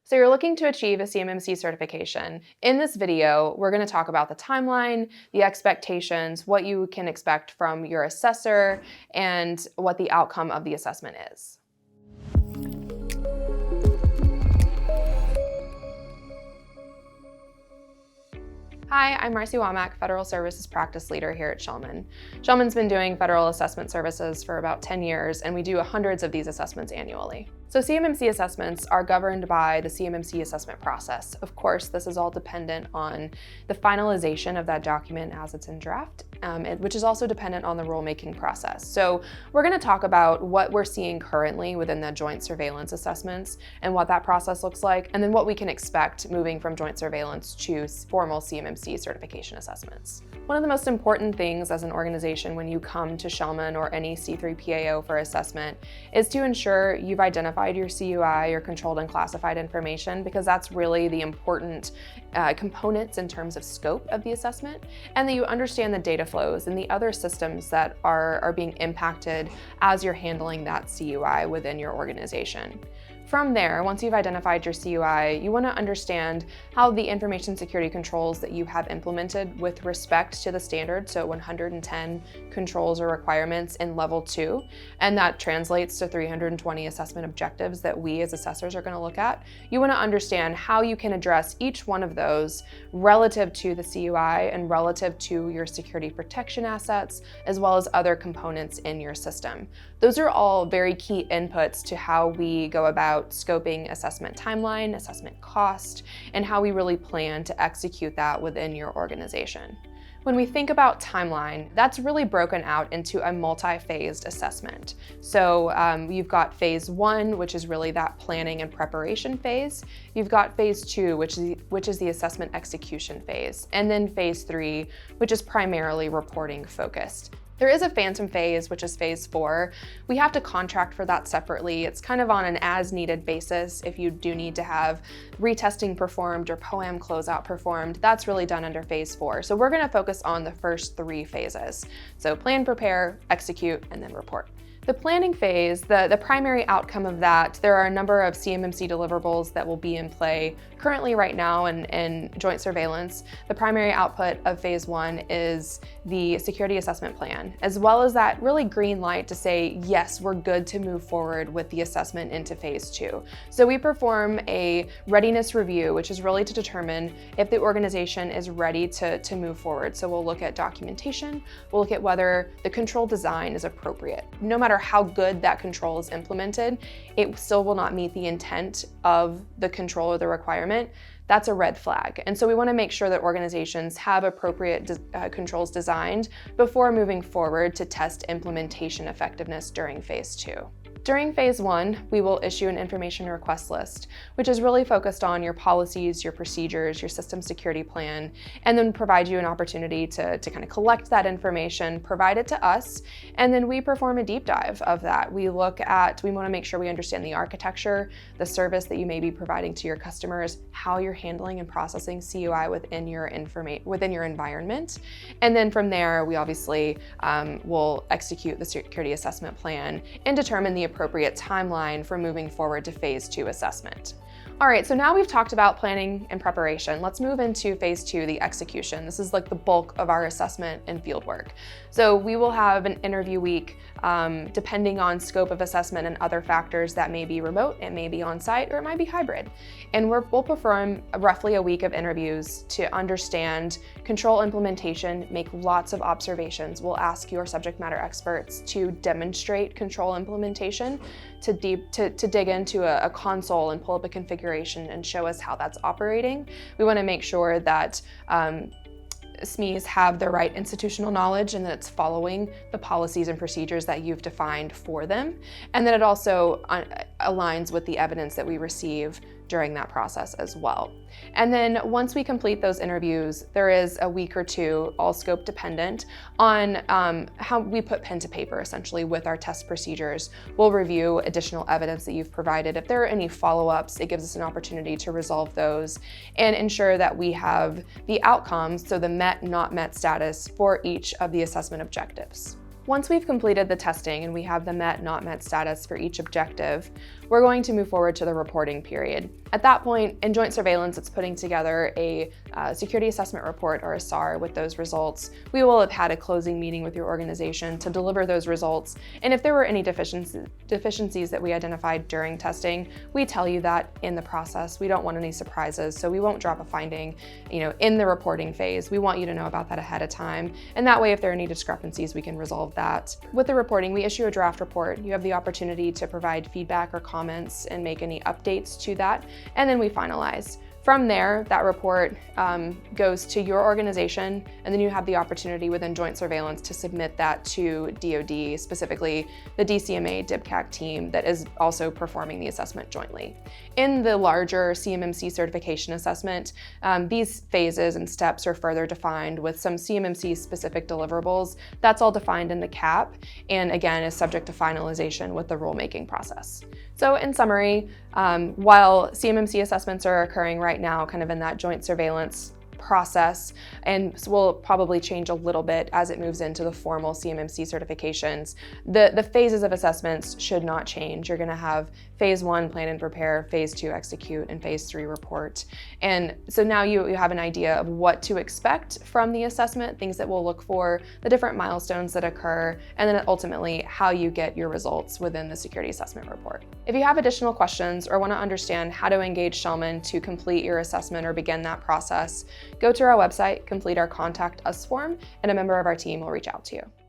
So you're looking to achieve a CMMC certification. In this video, we're going to talk about the timeline, the expectations, what you can expect from your assessor, and what the outcome of the assessment is. Hi, I'm Marci Womack, Federal Services Practice Leader here at Schellman. Schellman's been doing federal assessment services for about 10 years, and we do hundreds of these assessments annually. So CMMC assessments are governed by the CMMC assessment process. Of course, this is all dependent on the finalization of that document as it's in draft, which is also dependent on the rulemaking process. So we're going to talk about what we're seeing currently within the joint surveillance assessments and what that process looks like, and then what we can expect moving from joint surveillance to formal CMMC certification assessments. One of the most important things as an organization when you come to Schellman or any C3PAO for assessment is to ensure you've identified your CUI, your controlled and classified information, because that's really the important components in terms of scope of the assessment, and that you understand the data flows and the other systems that are being impacted as you're handling that CUI within your organization. From there, once you've identified your CUI, you want to understand how the information security controls that you have implemented with respect to the standard, so 110 controls or requirements in level 2, and that translates to 320 assessment objectives that we as assessors are going to look at. You want to understand how you can address each one of those relative to the CUI and relative to your security protection assets, as well as other components in your system. Those are all very key inputs to how we go about scoping assessment timeline, assessment cost, and how we really plan to execute that within your organization. When we think about timeline, that's really broken out into a multi-phased assessment. So you've got phase 1, which is really that planning and preparation phase. You've got phase 2, which is the assessment execution phase. And then phase 3, which is primarily reporting focused. There is a phantom phase, which is phase 4. We have to contract for that separately. It's kind of on an as-needed basis. If you do need to have retesting performed or POAM closeout performed, that's really done under phase 4. So we're going to focus on the first 3 phases. So plan, prepare, execute, and then report. The planning phase, the primary outcome of that, there are a number of CMMC deliverables that will be in play currently right now in joint surveillance. The primary output of phase 1 is the security assessment plan, as well as that really green light to say, yes, we're good to move forward with the assessment into phase 2. So we perform a readiness review, which is really to determine if the organization is ready to move forward. So we'll look at documentation, we'll look at whether the control design is appropriate. No matter how good that control is implemented, it still will not meet the intent of the control or the requirement. That's a red flag. And so we want to make sure that organizations have appropriate controls designed before moving forward to test implementation effectiveness during phase 2. During phase 1, we will issue an information request list, which is really focused on your policies, your procedures, your system security plan, and then provide you an opportunity to kind of collect that information, provide it to us, and then we perform a deep dive of that. We want to make sure we understand the architecture, the service that you may be providing to your customers, how you're handling and processing CUI within your environment. And then from there, we obviously will execute the security assessment plan and determine the appropriate timeline for moving forward to phase 2 assessment. All right, so now we've talked about planning and preparation. Let's move into phase 2, the execution. This is like the bulk of our assessment and field work. So we will have an interview week, depending on scope of assessment and other factors that may be remote, it may be on-site, or it might be hybrid. And we'll perform roughly a week of interviews to understand control implementation, make lots of observations. We'll ask your subject matter experts to demonstrate control implementation, to dig into a console and pull up a configuration and show us how that's operating. We want to make sure that SMEs have the right institutional knowledge and that it's following the policies and procedures that you've defined for them, and that it also aligns with the evidence that we receive during that process as well. And then once we complete those interviews, there is a week or two, all scope dependent, on how we put pen to paper essentially with our test procedures. We'll review additional evidence that you've provided. If there are any follow-ups, it gives us an opportunity to resolve those and ensure that we have the outcomes, so the met, not met status for each of the assessment objectives. Once we've completed the testing and we have the met, not met status for each objective, we're going to move forward to the reporting period. At that point, in joint surveillance, it's putting together a security assessment report, or a SAR, with those results. We will have had a closing meeting with your organization to deliver those results. And if there were any deficiencies that we identified during testing, we tell you that in the process. We don't want any surprises, so we won't drop a finding, in the reporting phase. We want you to know about that ahead of time. And that way, if there are any discrepancies, we can resolve that. With the reporting, we issue a draft report. You have the opportunity to provide feedback or comments and make any updates to that, and then we finalize. From there, that report goes to your organization, and then you have the opportunity within joint surveillance to submit that to DoD, specifically the DCMA DIBCAC team that is also performing the assessment jointly. In the larger CMMC certification assessment, these phases and steps are further defined with some CMMC specific deliverables. That's all defined in the CAP, and again, is subject to finalization with the rulemaking process. So in summary, while CMMC assessments are occurring right now, kind of in that joint surveillance process, and will probably change a little bit as it moves into the formal CMMC certifications, the phases of assessments should not change. You're going to have phase 1, plan and prepare, phase 2, execute, and phase 3, report. And so now you have an idea of what to expect from the assessment, things that we'll look for, the different milestones that occur, and then ultimately how you get your results within the security assessment report. If you have additional questions or want to understand how to engage Schellman to complete your assessment or begin that process, go to our website, complete our Contact Us form, and a member of our team will reach out to you.